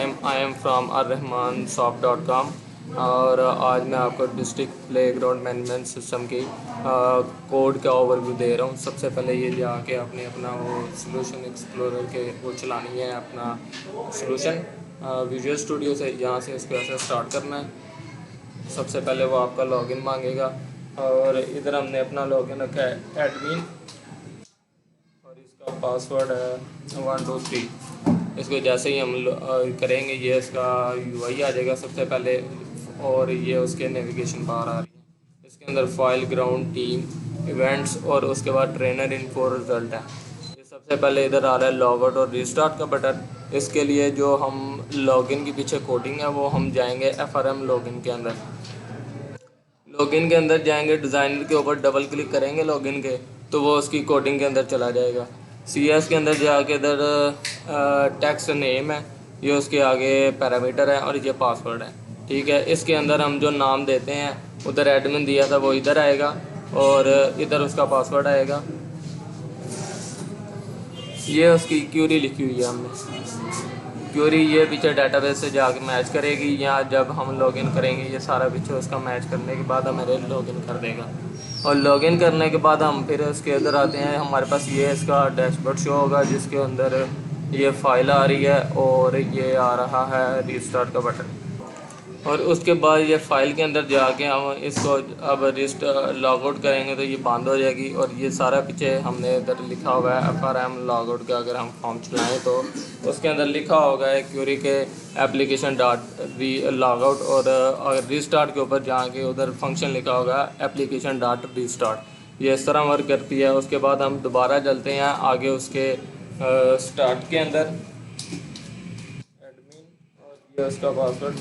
I am from arrahmansoft.com। और आज मैं आपको डिस्ट्रिक्ट प्लेग्राउंड मैनेजमेंट सिस्टम की कोड का ओवरव्यू दे रहा हूँ। सबसे पहले ये जाके आपने अपना वो सॉल्यूशन एक्सप्लोरर के वो चलानी है, अपना सॉल्यूशन विजुअल स्टूडियो से। यहाँ से इसको ऐसे स्टार्ट करना है। सबसे पहले वो आपका लॉगिन मांगेगा और इधर हमने अपना लॉगिन रखा है एडमिन और इसका पासवर्ड है 123। इसको जैसे ही हम करेंगे ये इसका यूआई आ जाएगा सबसे पहले, और ये उसके नेविगेशन बार आ रही है। इसके अंदर फाइल, ग्राउंड, टीम, इवेंट्स और उसके बाद ट्रेनर इन्फो रिजल्ट है। ये सबसे पहले इधर आ रहा है लॉग आउट और रीस्टार्ट का बटन। इसके लिए जो हम लॉगिन के पीछे कोडिंग है वो हम जाएंगे FRM लॉगिन के अंदर। लॉगिन के अंदर जाएंगे, डिज़ाइनर के ऊपर डबल क्लिक करेंगे लॉगिन के, तो वो उसकी कोडिंग के अंदर चला जाएगा। CS के अंदर जाके इधर टेक्स्ट नेम है, ये उसके आगे पैरामीटर है और ये पासवर्ड है। ठीक है, इसके अंदर हम जो नाम देते हैं उधर एडमिन दिया था वो इधर आएगा और इधर उसका पासवर्ड आएगा। ये उसकी क्यूरी लिखी हुई है हमने, क्यूरी ये पीछे डाटाबेस से जाके मैच करेगी। यहाँ जब हम लॉगिन करेंगे ये सारा पीछे उसका मैच करने के बाद हमारे लॉगिन कर देगा। और लॉगिन करने के बाद हम फिर इसके अंदर आते हैं। हमारे पास ये इसका डैशबोर्ड शो होगा जिसके अंदर ये फाइल आ रही है और ये आ रहा है रीस्टार्ट का बटन। और उसके बाद ये फ़ाइल के अंदर जाके हम इसको अब लॉग आउट करेंगे तो ये बंद हो जाएगी। और ये सारा पीछे हमने इधर लिखा हुआ है FRM लॉग आउट का। अगर हम फॉर्म चलाएँ तो उसके अंदर लिखा होगा है क्यूरी के एप्लीकेशन डॉट री लॉग आउट, और रीस्टार्ट के ऊपर जाके उधर फंक्शन लिखा होगा एप्लीकेशन डॉट रीस्टार्ट। ये इस तरह वर्क करती है। उसके बाद हम दोबारा चलते हैं आगे उसके स्टार्ट के अंदर एडमिन और ये उसका पासवर्ड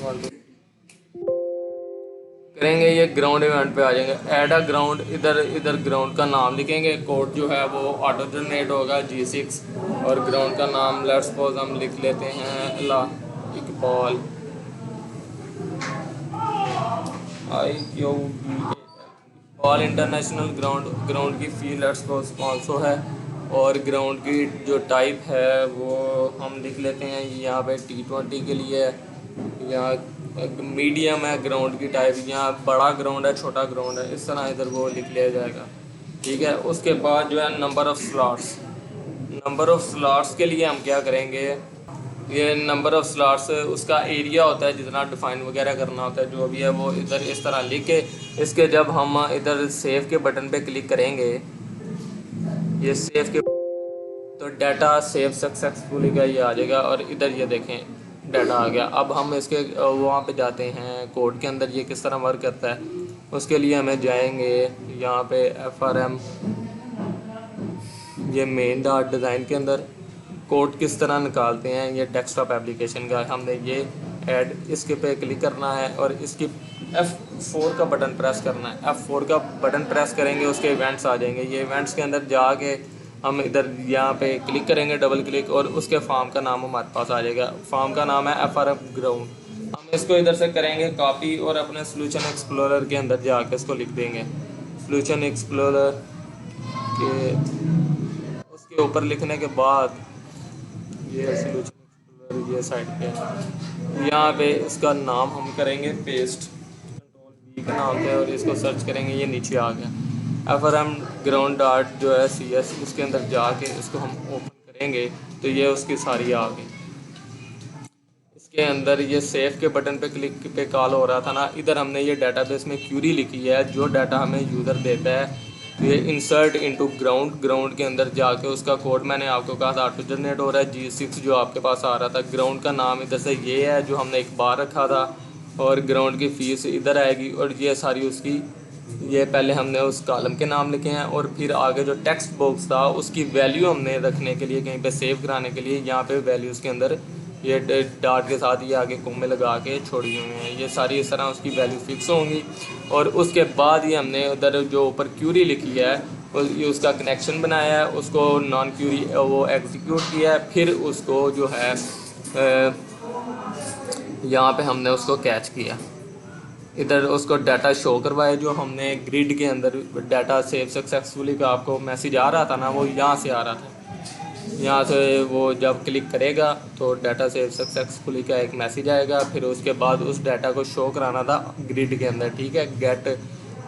करेंगे। ये ग्राउंड इवेंट पे आ जाएंगे, ऐड अ ग्राउंड। इधर ग्राउंड का नाम लिखेंगे। कोड जो है वो ऑटो जनरेट होगा G6। और ग्राउंड का नाम लेट्स सपोज हम लिख लेते हैं Iqbal Iqbal international ground. Ground की फी लेट्स सपोज 500 है। और ग्राउंड की जो टाइप है वो हम लिख लेते हैं यहाँ पे T20 के लिए। यहाँ मीडियम है ग्राउंड की टाइप, यहाँ बड़ा ग्राउंड है, छोटा ग्राउंड है, इस तरह इधर वो लिख लिया जाएगा। ठीक है, उसके बाद जो है नंबर ऑफ़ स्लॉट्स के लिए हम क्या करेंगे, ये नंबर ऑफ़ स्लॉट्स उसका एरिया होता है जितना डिफ़ाइन वगैरह करना होता है जो भी है वो इधर इस तरह लिख के, इसके जब हम इधर सेव के बटन पे क्लिक करेंगे, ये सेव के तो डाटा सेव सक्सेसफुली का ये आ जाएगा। और इधर ये देखें डाटा आ गया। अब हम इसके वहाँ पे जाते हैं कोड के अंदर ये किस तरह वर्क करता है। उसके लिए हमें जाएंगे यहाँ पे FRM ये मेन डॉट डिज़ाइन के अंदर कोड किस तरह निकालते हैं। ये डेस्कटॉप एप्लीकेशन का हमने ये ऐड इसके पे क्लिक करना है और इसकी F4 का बटन प्रेस करना है। F4 का बटन प्रेस करेंगे, उसके इवेंट्स आ जाएंगे। ये इवेंट्स के अंदर जाके हम इधर यहाँ पे क्लिक करेंगे डबल क्लिक, और उसके फॉर्म का नाम हमारे पास आ जाएगा। फॉर्म का नाम है FRM ग्राउंड। हम इसको इधर से करेंगे कॉपी और अपने सॉल्यूशन एक्सप्लोरर के अंदर जाके इसको लिख देंगे। सॉल्यूशन एक्सप्लोरर के उसके ऊपर लिखने के बाद ये सॉल्यूशन एक्सप्लोरर ये साइड पे यहाँ पे इसका नाम हम करेंगे पेस्ट, Ctrl+V का नाम है और इसको सर्च करेंगे। ये नीचे आ गया FRM ग्राउंड डॉट जो है CS, उसके अंदर जाके इसको हम ओपन करेंगे तो ये उसकी सारी आ गई। इसके अंदर ये सेव के बटन पे क्लिक पे कॉल हो रहा था ना, इधर हमने ये डाटाबेस में क्यूरी लिखी है। जो डाटा हमें यूज़र देता है ये इंसर्ट इनटू ग्राउंड के अंदर जाके उसका कोड मैंने आपको कहा था ऑटो जनरेट हो रहा है G6 जो आपके पास आ रहा था। ग्राउंड का नाम इधर से ये है जो हमने एक बार रखा था, और ग्राउंड की फीस इधर आएगी। और ये सारी उसकी ये पहले हमने उस कॉलम के नाम लिखे हैं, और फिर आगे जो टेक्स्ट बॉक्स था उसकी वैल्यू हमने रखने के लिए कहीं पे सेव कराने के लिए यहाँ पे वैल्यूज़ के अंदर ये डॉट के साथ ये आगे कोमे लगा के छोड़ी हुई हैं। ये सारी इस तरह उसकी वैल्यू फिक्स होंगी। और उसके बाद ही हमने उधर जो ऊपर क्यूरी लिखी है ये उसका कनेक्शन बनाया है, उसको नॉन क्यूरी वो एग्जीक्यूट किया है, फिर उसको जो है यहाँ पे हमने उसको कैच किया। इधर उसको डाटा शो करवाया जो हमने ग्रिड के अंदर डाटा सेव सक्सेसफुली का आपको मैसेज आ रहा था ना, वो यहाँ से आ रहा था। यहाँ से वो जब क्लिक करेगा तो डाटा सेव सक्सेसफुली का एक मैसेज आएगा। फिर उसके बाद उस डाटा को शो कराना था ग्रिड के अंदर, ठीक है। गेट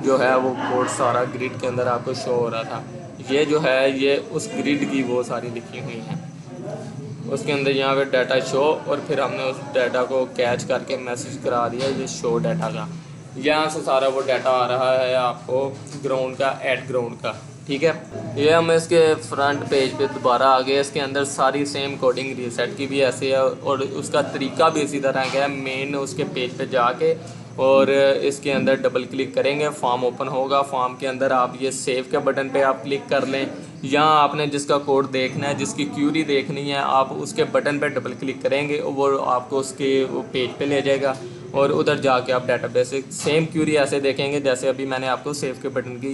जो है वो कोड सारा ग्रिड के अंदर आपको शो हो रहा था। ये जो है ये उस ग्रिड की वो सारी लिखी हुई हैं उसके अंदर, यहाँ पे डाटा शो, और फिर हमने उस डाटा को कैच करके मैसेज करा दिया ये शो डाटा का। यहाँ से सारा वो डाटा आ रहा है आपको ग्राउंड का, ऐड ग्राउंड का, ठीक है। ये हम इसके फ्रंट पेज पे दोबारा आ गए। इसके अंदर सारी सेम कोडिंग रीसेट की भी ऐसे है और उसका तरीका भी इसी तरह का है। मेन उसके पेज पे जाके और इसके अंदर डबल क्लिक करेंगे, फॉर्म ओपन होगा। फॉर्म के अंदर आप ये सेव के बटन पे आप क्लिक कर लें। यहाँ आपने जिसका कोड देखना है, जिसकी क्यूरी देखनी है, आप उसके बटन पे डबल क्लिक करेंगे और वो आपको उसके वो पेज पे ले जाएगा और उधर जाके आप डाटाबेस से सेम क्यूरी ऐसे देखेंगे जैसे अभी मैंने आपको सेव के बटन की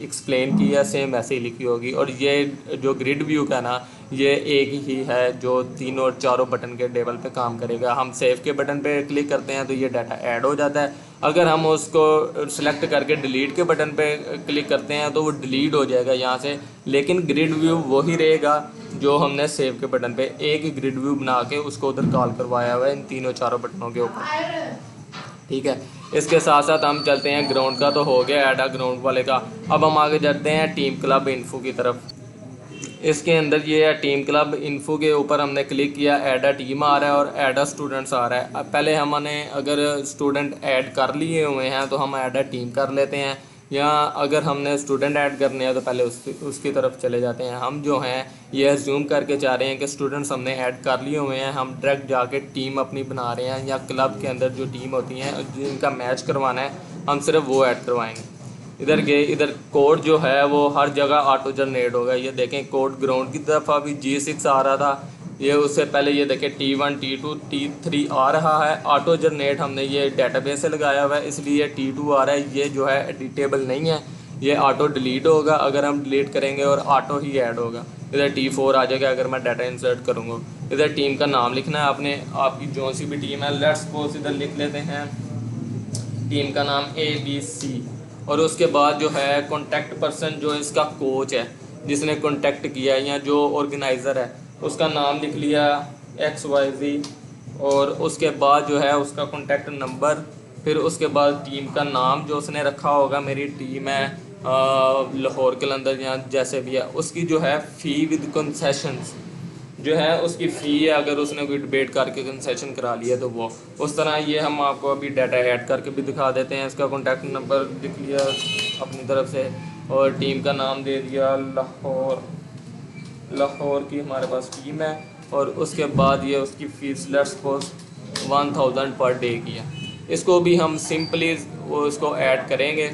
एक्सप्लेन की है, सेम ऐसे ही लिखी होगी। और ये जो ग्रिड व्यू का ना, ये एक ही है जो तीनों और चारों बटन के टेबल पे काम करेगा। हम सेव के बटन पे क्लिक करते हैं तो ये डाटा ऐड हो जाता है। अगर हम उसको सिलेक्ट करके डिलीट के बटन पे क्लिक करते हैं तो वो डिलीट हो जाएगा यहाँ से, लेकिन ग्रिड व्यू वही रहेगा जो हमने सेव के बटन पे एक ही ग्रिड व्यू बना के उसको उधर कॉल करवाया हुआ है इन तीनों चारों बटनों के ऊपर, ठीक है। इसके साथ साथ हम चलते हैं ग्राउंड का, तो हो गया ऐड ग्राउंड वाले का। अब हम आगे चलते हैं टीम क्लब इन्फो की तरफ। इसके अंदर ये है टीम क्लब इन्फो के ऊपर हमने क्लिक किया, ऐड अ टीम आ रहा है और ऐड अ स्टूडेंट्स आ रहा है। अब पहले हमने अगर स्टूडेंट ऐड कर लिए हुए हैं तो हम ऐड अ टीम कर लेते हैं, या अगर हमने स्टूडेंट ऐड करने हैं तो पहले उसकी तरफ चले जाते हैं। हम जो हैं ये अज्यूम करके चाह रहे हैं कि स्टूडेंट्स हमने ऐड कर लिए हुए हैं, हम डायरेक्ट जाके टीम अपनी बना रहे हैं, या क्लब के अंदर जो टीम होती हैं जिनका मैच करवाना है हम सिर्फ वो ऐड करवाएंगे। इधर गए, इधर कोड जो है वो हर जगह ऑटो जनरेट होगा। ये देखें कोड ग्राउंड की तरफ अभी G6 आ रहा था, ये उससे पहले ये देखें T1 T2 T3 आ रहा है। ऑटो जनरेट हमने ये डेटाबेस से लगाया हुआ है इसलिए T2 आ रहा है। ये जो है एडिटेबल नहीं है, ये ऑटो डिलीट होगा अगर हम डिलीट करेंगे और ऑटो ही ऐड होगा। इधर T4 आ जाएगा अगर मैं डाटा इंसर्ट करूँगा। इधर टीम का नाम लिखना है आपने, आपकी जो सी भी टीम है। लेट्स सपोज इधर लिख लेते हैं टीम का नाम ABC, और उसके बाद जो है कॉन्टैक्ट पर्सन जो इसका कोच है जिसने कॉन्टैक्ट किया है या जो ऑर्गेनाइज़र है उसका नाम लिख लिया XYZ, और उसके बाद जो है उसका कॉन्टैक्ट नंबर। फिर उसके बाद टीम का नाम जो उसने रखा होगा, मेरी टीम है लाहौर के अंदर या जैसे भी है, उसकी जो है फ़ी विद कंसेशंस जो है उसकी फ़ी है, अगर उसने कोई डिबेट करके कंसेशन करा लिया तो वो उस तरह। ये हम आपको अभी डाटा ऐड करके भी दिखा देते हैं। इसका कॉन्टैक्ट नंबर लिख लिया अपनी तरफ से और टीम का नाम दे दिया लाहौर। लाहौर की हमारे पास टीम है और उसके बाद ये उसकी fees let's suppose 1000 per day की है। इसको भी हम सिंपली वो इसको ऐड करेंगे।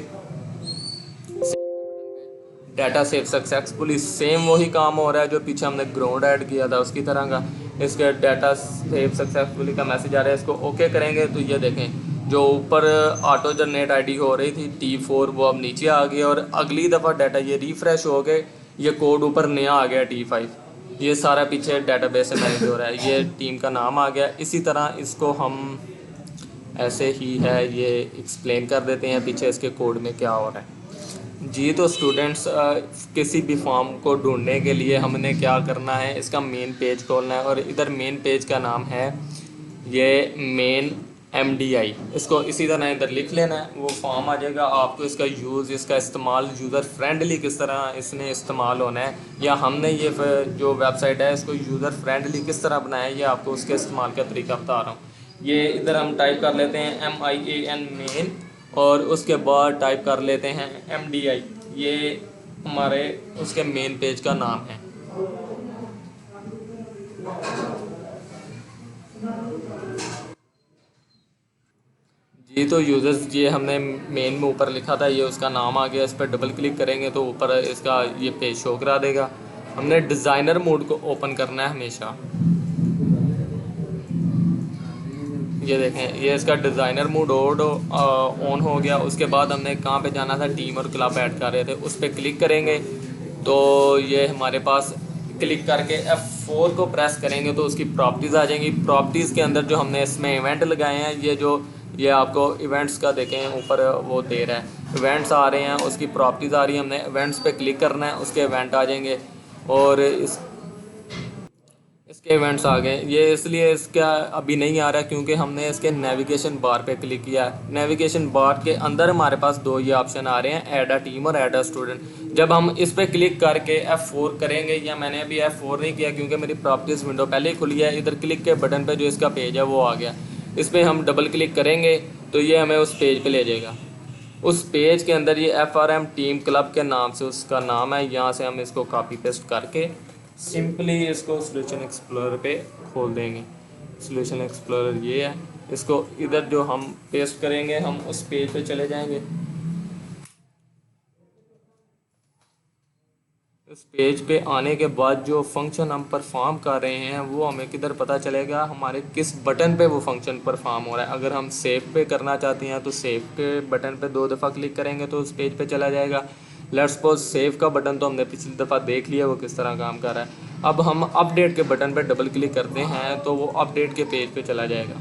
डाटा सेव सक्सेसफुली, सेम वही काम हो रहा है जो पीछे हमने ग्राउंड ऐड किया था उसकी तरह का। इसके डाटा सेव सक्सेसफुली का मैसेज आ रहा है, इसको ओके करेंगे तो ये देखें जो ऊपर ऑटो जनरेट आईडी हो रही थी T4 वो अब नीचे आ गई, और अगली दफ़ा डाटा ये रिफ़्रेश हो गए, ये कोड ऊपर नया आ गया T5। ये सारा पीछे डाटाबेस से मैनेज हो रहा है। ये टीम का नाम आ गया। इसी तरह इसको हम ऐसे ही है ये एक्सप्लेन कर देते हैं पीछे इसके कोड में क्या हो रहा है जी। तो स्टूडेंट्स किसी भी फॉर्म को ढूंढने के लिए हमने क्या करना है, इसका मेन पेज खोलना है और इधर मेन पेज का नाम है ये मेन MDI। इसको इसी तरह इधर लिख लेना है, वो फॉर्म आ जाएगा। आपको इसका यूज़, इसका इस्तेमाल यूज़र फ्रेंडली किस तरह इसने इस्तेमाल होना है, या हमने ये जो वेबसाइट है इसको यूज़र फ्रेंडली किस तरह बनाया है, ये आपको उसके इस्तेमाल का तरीका बता रहा हूँ। ये इधर हम टाइप कर लेते हैं MIAN मेन, और उसके बाद टाइप कर लेते हैं MDI। ये हमारे उसके मेन पेज का नाम है जी। तो यूज़र्स ये हमने मेन में ऊपर लिखा था, ये उसका नाम आ गया। इस पर डबल क्लिक करेंगे तो ऊपर इसका ये पेज शो करा देगा। हमने डिज़ाइनर मोड को ओपन करना है हमेशा। ये देखें ये इसका डिज़ाइनर मोड ऑन हो गया। उसके बाद हमने कहाँ पे जाना था, टीम और क्लब ऐड कर रहे थे, उस पर क्लिक करेंगे तो ये हमारे पास क्लिक करके F4 को प्रेस करेंगे तो उसकी प्रॉपर्टीज़ आ जाएंगी। प्रॉपर्टीज़ के अंदर जो हमने इसमें इवेंट लगाए हैं, ये आपको इवेंट्स का देखें ऊपर वो दे रहा है, इवेंट्स आ रहे हैं, उसकी प्रॉपर्टीज़ आ रही है। हमने इवेंट्स पे क्लिक करना है, उसके इवेंट आ जाएंगे। और इस इसके इवेंट्स आ गए। ये इसलिए इसका अभी नहीं आ रहा क्योंकि हमने इसके नेविगेशन बार पे क्लिक किया है। नेविगेशन बार के अंदर हमारे पास दो ये ऑप्शन आ रहे हैं, ऐड अ टीम और ऐड अ स्टूडेंट। जब हम इस पर क्लिक करके F4 करेंगे, या मैंने अभी F4 नहीं किया क्योंकि मेरी प्रॉपर्टीज़ विंडो पहले ही खुली है, इधर क्लिक के बटन पर जो इसका पेज है वो आ गया। इस पर हम डबल क्लिक करेंगे तो ये हमें उस पेज पर ले जाएगा। उस पेज के अंदर ये FRM टीम क्लब के नाम से उसका नाम है। यहाँ से हम इसको कॉपी पेस्ट करके सिंपली इसको सॉल्यूशन एक्सप्लोरर पे खोल देंगे। सॉल्यूशन एक्सप्लोरर ये है, इसको इधर जो हम पेस्ट करेंगे हम उस पेज पे चले जाएंगे। इस पेज पे आने के बाद जो फंक्शन हम परफॉर्म कर रहे हैं वो हमें किधर पता चलेगा, हमारे किस बटन पे वो फंक्शन परफॉर्म हो रहा है। अगर हम सेव पे करना चाहते हैं तो सेव के बटन पे 2 दफ़ा क्लिक करेंगे तो उस पेज पे चला जाएगा। लेट्स सपोज सेव का बटन तो हमने पिछली दफ़ा देख लिया वो किस तरह काम कर रहा है। अब हम अपडेट के बटन पर डबल क्लिक करते हैं तो वो अपडेट के पेज पे चला जाएगा।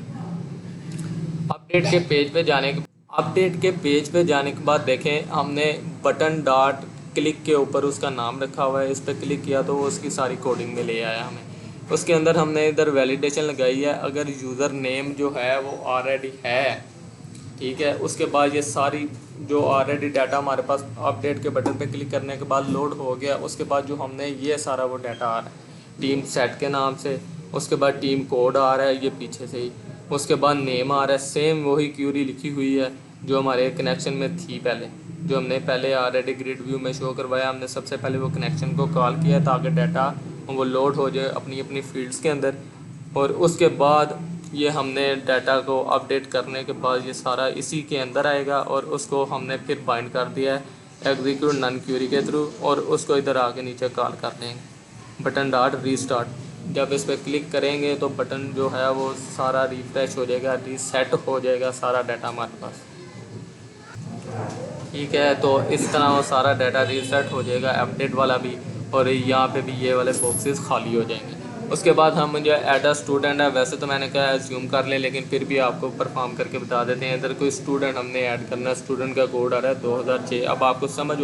अपडेट के पेज पे जाने के अपडेट के पेज पे जाने के बाद देखें हमने बटन डॉट क्लिक के ऊपर उसका नाम रखा हुआ है। इस पर क्लिक किया तो वो उसकी सारी कोडिंग में ले आया हमें। उसके अंदर हमने इधर वैलिडेशन लगाई है, अगर यूज़र नेम जो है वो ऑलरेडी है, ठीक है। उसके बाद ये सारी जो ऑलरेडी डाटा हमारे पास अपडेट के बटन पे क्लिक करने के बाद लोड हो गया। उसके बाद जो हमने ये सारा वो डाटा आ रहा है टीम सेट के नाम से, उसके बाद टीम कोड आ रहा है ये पीछे से ही, उसके बाद नेम आ रहा है, सेम वही क्यूरी लिखी हुई है जो हमारे कनेक्शन में थी पहले, जो हमने पहले ऑलरेडी ग्रिड व्यू में शो करवाया। हमने सबसे पहले वो कनेक्शन को कॉल किया ताकि डाटा वो लोड हो जाए अपनी अपनी फील्ड्स के अंदर। और उसके बाद ये हमने डाटा को अपडेट करने के बाद ये सारा इसी के अंदर आएगा और उसको हमने फिर बाइंड कर दिया है एग्जीक्यूट नन क्यूरी के थ्रू, और उसको इधर आके नीचे कॉल कर देंगे बटन डॉट रीस्टार्ट। जब इस पर क्लिक करेंगे तो बटन जो है वो सारा रिफ्रेश हो जाएगा, रीसेट हो जाएगा सारा डाटा हमारे पास, ठीक है। तो इस तरह वो सारा डाटा रीसेट हो जाएगा, अपडेट वाला भी, और यहाँ पे भी ये वाले बॉक्सेस खाली हो जाएंगे। उसके बाद हम जो ऐड अ स्टूडेंट है, वैसे तो मैंने कहा एज्यूम कर लें लेकिन फिर भी आपको परफॉर्म करके बता देते हैं। इधर कोई स्टूडेंट हमने ऐड करना है, स्टूडेंट का कोड आ रहा है 2006। अब आपको समझ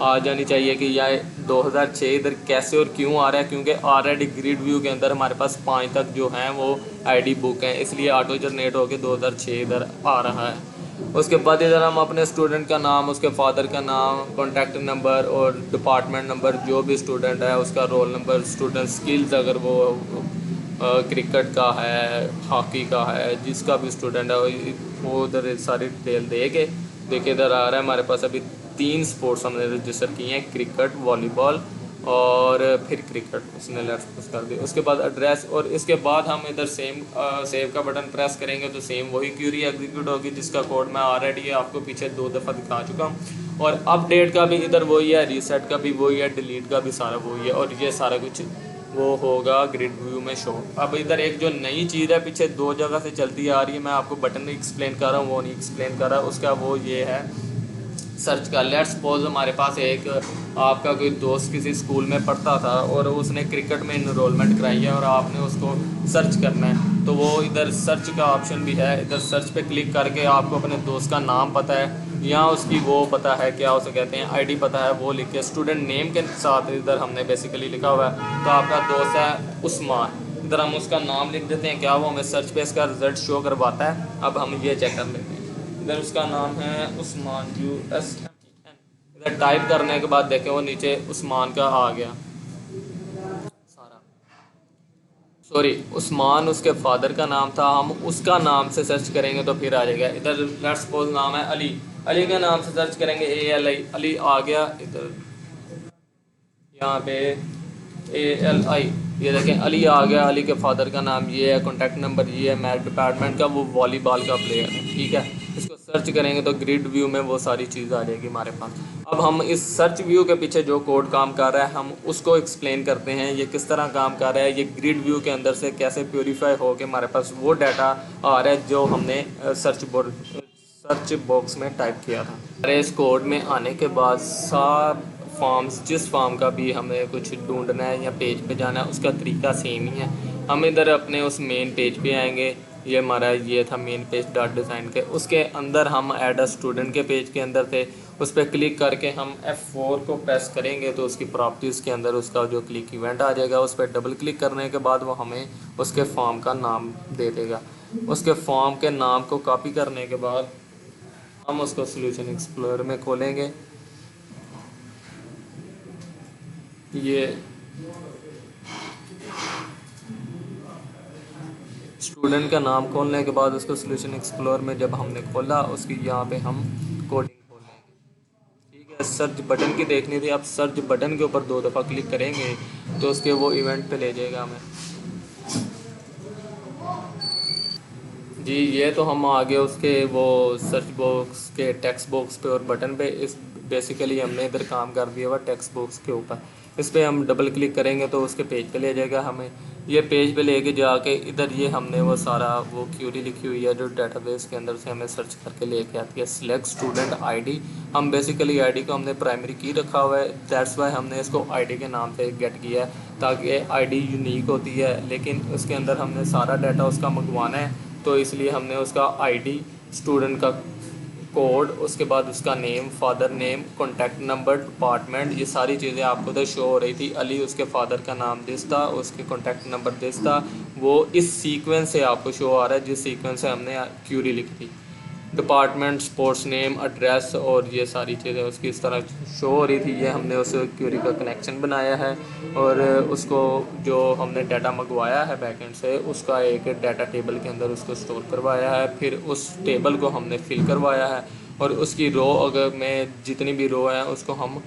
आ जानी चाहिए कि यह 2006 इधर कैसे और क्यों आ रहा है, क्योंकि ऑलरेडी ग्रिड व्यू के अंदर हमारे पास 5 तक जो हैं वो ID बुक हैं, इसलिए ऑटो जनरेट होकर 2006 इधर आ रहा है। उसके बाद इधर हम अपने स्टूडेंट का नाम, उसके फादर का नाम, कॉन्टैक्ट नंबर और डिपार्टमेंट नंबर, जो भी स्टूडेंट है उसका रोल नंबर, स्टूडेंट स्किल्स अगर वो क्रिकेट का है, हॉकी का है, जिसका भी स्टूडेंट है वो उधर सारी डिटेल दे के देखिए इधर आ रहा है हमारे पास अभी 3 स्पोर्ट्स हमने रजिस्टर किए हैं, क्रिकेट, वॉलीबॉल और फिर क्रिकेट उसने लेफ्ट कर दिया। उसके बाद एड्रेस, और इसके बाद हम इधर सेव का बटन प्रेस करेंगे तो सेम वही क्यूरी एग्जीक्यूट होगी जिसका कोड मैं ऑलरेडी आपको पीछे 2 दफ़ा दिखा चुका हूँ। और अपडेट का भी इधर वही है, रीसेट का भी वही है, डिलीट का भी सारा वही है, और ये सारा कुछ वो होगा ग्रिड व्यू में शो। अब इधर एक जो नई चीज़ है पीछे 2 जगह से चलती आ रही है, मैं आपको बटन एक्सप्लेन कर रहा हूँ वो नहीं एक्सप्लेन कर रहा, उसका वो ये है सर्च का। लेट्स सपोज हमारे पास एक आपका कोई दोस्त किसी स्कूल में पढ़ता था और उसने क्रिकेट में इनरोलमेंट कराई है और आपने उसको सर्च करना है, तो वो इधर सर्च का ऑप्शन भी है। इधर सर्च पे क्लिक करके आपको अपने दोस्त का नाम पता है या उसकी वो पता है, क्या उसे कहते हैं, ID पता है, वो लिख के स्टूडेंट नेम के साथ इधर हमने बेसिकली लिखा हुआ है। तो आपका दोस्त है उस्मान, इधर हम उसका नाम लिख देते हैं, क्या वो हमें सर्च पे इसका रिजल्ट शो करवाता है। अब हम ये चेक कर लेते हैं, इधर उसका नाम है उस्मान USMAN। इधर टाइप करने के बाद देखें वो नीचे उस्मान का आ गया सारा, सॉरी उस्मान उसके फादर का नाम था, हम उसका नाम से सर्च करेंगे तो फिर आ जाएगा। इधर लेट्स सपोज नाम है अली, अली के नाम से सर्च करेंगे ALI, अली आ गया। इधर यहाँ पे ALI, ये देखें अली आ गया, अली के फादर का नाम ये है, कॉन्टैक्ट नंबर ये है, मेरे डिपार्टमेंट का वो वॉलीबॉल का प्लेयर है, ठीक है। इसको सर्च करेंगे तो ग्रिड व्यू में वो सारी चीज़ आ जाएगी हमारे पास। अब हम इस सर्च व्यू के पीछे जो कोड काम कर रहा है हम उसको एक्सप्लेन करते हैं, ये किस तरह काम कर रहा है, ये ग्रिड व्यू के अंदर से कैसे प्योरीफाई हो के हमारे पास वो डाटा आ रहा है जो हमने सर्च बॉक्स में टाइप किया था। अरे इस कोड में आने के बाद सब फॉर्म्स, जिस फॉर्म का भी हमें कुछ ढूंढना है या पेज पे जाना है उसका तरीका सेम ही है। हम इधर अपने उस मेन पेज पे आएंगे, ये हमारा ये था मेन पेज डॉट डिज़ाइन के। उसके अंदर हम ऐड अ स्टूडेंट के पेज के अंदर थे, उस पर क्लिक करके हम F4 को प्रेस करेंगे तो उसकी प्रॉपर्टीज़ के अंदर उसका जो क्लिक इवेंट आ जाएगा। उस पर डबल क्लिक करने के बाद वो हमें उसके फॉर्म का नाम दे देगा। उसके फॉर्म के नाम को कॉपी करने के बाद हम उसको सॉल्यूशन एक्सप्लोरर में खोलेंगे। ये स्टूडेंट का नाम खोलने के बाद उसको सॉल्यूशन एक्सप्लोरर में जब हमने खोला, उसकी यहाँ पे हम कोडिंग खोलेंगे। ठीक है, सर्च बटन की देखनी थी, आप सर्च बटन के ऊपर 2 दफ़ा क्लिक करेंगे तो उसके वो इवेंट पे ले जाएगा हमें। जी, ये तो हम आगे उसके वो सर्च बॉक्स के टेक्स्ट बॉक्स पे और बटन पे इस बेसिकली हमने इधर काम कर दिया हुआ टेक्स्ट बॉक्स के ऊपर। इस पर हम डबल क्लिक करेंगे तो उसके पेज पे ले जाएगा हमें। ये पेज पे लेके जाके इधर ये हमने वो सारा वो क्यूरी लिखी हुई है जो डेटाबेस के अंदर से हमें सर्च करके लेके आती है। सिलेक्ट स्टूडेंट आईडी, हम बेसिकली आईडी को हमने प्राइमरी की रखा हुआ है, दैट्स वाई हमने इसको आईडी के नाम पे गेट किया है ताकि आईडी यूनिक होती है, लेकिन उसके अंदर हमने सारा डाटा उसका मंगवाना है तो इसलिए हमने उसका आईडी, स्टूडेंट का कोड, उसके बाद उसका name, father name, contact number, department, ये सारी चीज़ें आपको तो शो हो रही थी। अली उसके फादर का नाम दिस था, उसके कॉन्टैक्ट नंबर दिस था, वो इस सीक्वेंस से आपको शो आ रहा है जिस सीक्वेंस से हमने क्यूरी लिखी थी। डिपार्टमेंट, स्पोर्ट्स नेम, एड्रेस और ये सारी चीज़ें उसकी इस तरह शो हो रही थी। ये हमने उस क्यूरी का कनेक्शन बनाया है और उसको जो हमने डाटा मंगवाया है बैकएंड से उसका एक डाटा टेबल के अंदर उसको स्टोर करवाया है। फिर उस टेबल को हमने फिल करवाया है और उसकी रो अगर में जितनी भी रो हैं उसको हम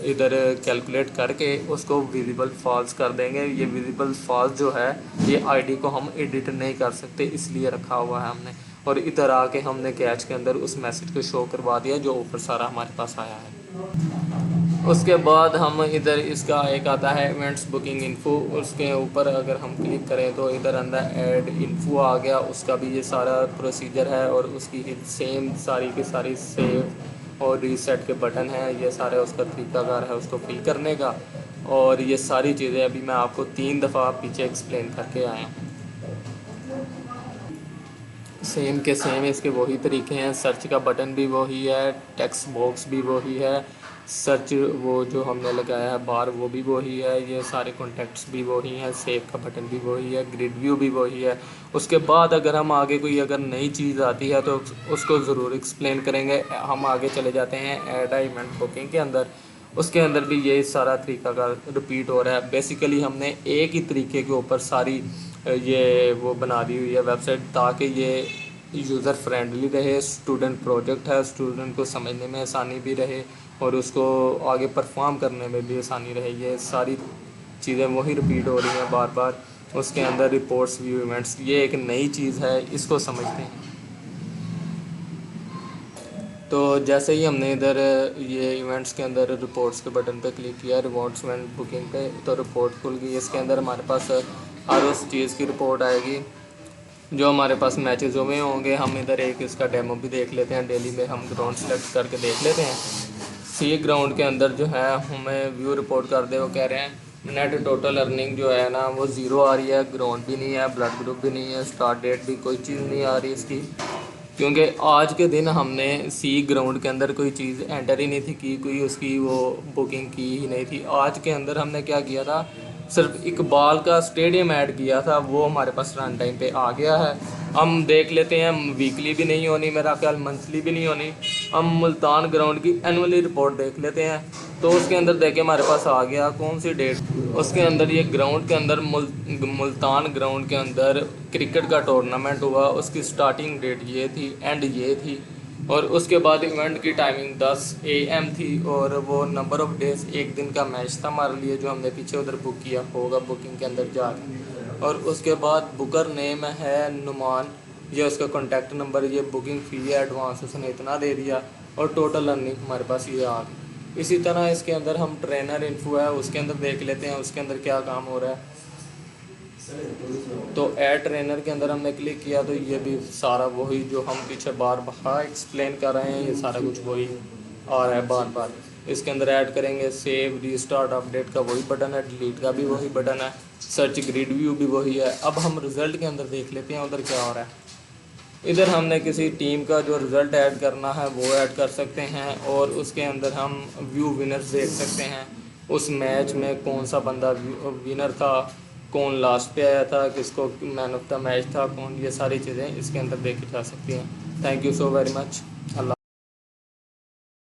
इधर कैलकुलेट करके उसको विजिबल फॉल्स कर देंगे। ये विजिबल फॉल्स जो है ये आईडी को हम एडिट नहीं कर सकते इसलिए रखा हुआ है हमने। और इधर आके हमने कैच के अंदर उस मैसेज को शो करवा दिया जो ऊपर सारा हमारे पास आया है। उसके बाद हम इधर इसका एक आता है इवेंट्स बुकिंग इन्फो, उसके ऊपर अगर हम क्लिक करें तो इधर अंदर ऐड इन्फो आ गया, उसका भी ये सारा प्रोसीजर है और उसकी सेम सारी की सारी सेव और रीसेट के बटन हैं। ये सारे उसका तरीकाकार है उसको फिल करने का। और ये सारी चीज़ें अभी मैं आपको 3 दफ़ा पीछे एक्सप्लेन करके आया हूँ। सेम के सेम इसके वही तरीके हैं, सर्च का बटन भी वही है, टेक्स्ट बॉक्स भी वही है, सर्च वो जो हमने लगाया है बार वो भी वही है, ये सारे कॉन्टैक्ट्स भी वही हैं, सेव का बटन भी वही है, ग्रिड व्यू भी वही है। उसके बाद अगर हम आगे कोई अगर नई चीज़ आती है तो उसको ज़रूर एक्सप्लेन करेंगे। हम आगे चले जाते हैं ऐड इवेंट बुकिंग के अंदर। उसके अंदर भी ये सारा तरीका का रिपीट हो रहा है। बेसिकली हमने एक ही तरीके के ऊपर सारी ये वो बना दी हुई है वेबसाइट ताकि ये यूज़र फ्रेंडली रहे। स्टूडेंट प्रोजेक्ट है, स्टूडेंट को समझने में आसानी भी रहे और उसको आगे परफॉर्म करने में भी आसानी रहे। ये सारी चीज़ें वही रिपीट हो रही हैं बार बार। उसके अंदर रिपोर्ट्स, व्यू, इवेंट्स, ये एक नई चीज़ है, इसको समझते हैं। तो जैसे ही हमने इधर ये इवेंट्स के अंदर रिपोर्ट्स के बटन पे क्लिक किया, रिवॉर्ड्स इवेंट बुकिंग पे, तो रिपोर्ट खुल गई। इसके अंदर हमारे पास हर उस चीज़ की रिपोर्ट आएगी जो हमारे पास मैचेस हुए होंगे। हम इधर एक इसका डेमो भी देख लेते हैं। डेली में हम ग्राउंड सेलेक्ट करके देख लेते हैं। सी ग्राउंड के अंदर जो है हमें व्यू रिपोर्ट कर दे, वो कह रहे हैं नेट टोटल अर्निंग जो है ना वो 0 आ रही है, ग्राउंड भी नहीं है, ब्लड ग्रुप भी नहीं है, स्टार्ट डेट भी कोई चीज़ नहीं आ रही इसकी, क्योंकि आज के दिन हमने सी ग्राउंड के अंदर कोई चीज़ एंटर ही नहीं थी की, कोई उसकी वो बुकिंग की ही नहीं थी। आज के अंदर हमने क्या किया था, सिर्फ इकबाल का स्टेडियम ऐड किया था, वो हमारे पास रन टाइम पे आ गया है। हम देख लेते हैं, वीकली भी नहीं होनी, मेरा ख्याल मंथली भी नहीं होनी। हम मुल्तान ग्राउंड की एनुअली रिपोर्ट देख लेते हैं तो उसके अंदर देखे हमारे पास आ गया कौन सी डेट। उसके अंदर ये ग्राउंड के अंदर मुल्तान ग्राउंड के अंदर क्रिकेट का टूर्नामेंट हुआ, उसकी स्टार्टिंग डेट ये थी, एंड ये थी, और उसके बाद इवेंट की टाइमिंग 10 AM थी और वो नंबर ऑफ़ डेज एक दिन का मैच था हमारे लिए जो हमने पीछे उधर बुक किया होगा बुकिंग के अंदर जाके। और उसके बाद बुकर नेम है नुमान, ये उसका कॉन्टैक्ट नंबर, ये बुकिंग फ़ी है, एडवांस उसने इतना दे दिया और टोटल अर्निंग हमारे पास ये आ गई। इसी तरह इसके अंदर हम ट्रेनर इन्फो है उसके अंदर देख लेते हैं उसके अंदर क्या काम हो रहा है। तो ऐड ट्रेनर के अंदर हमने क्लिक किया तो ये भी सारा वही जो हम पीछे बार बार एक्सप्लेन कर रहे हैं, ये सारा कुछ वही आ रहा है बार बार। इसके अंदर ऐड करेंगे। सेव, रीस्टार्ट, अपडेट का वही बटन है, डिलीट का भी वही बटन है, सर्च ग्रिड व्यू भी वही है। अब हम रिज़ल्ट के अंदर देख लेते हैं उधर क्या हो रहा है। इधर हमने किसी टीम का जो रिज़ल्ट ऐड करना है वो ऐड कर सकते हैं, और उसके अंदर हम व्यू विनर्स देख सकते हैं। उस मैच में कौन सा बंदा विनर था, कौन लास्ट पे आया था, किसको मैन ऑफ द मैच था कौन, ये सारी चीज़ें इसके अंदर देखी जा सकती हैं। Thank you so very much. Allah.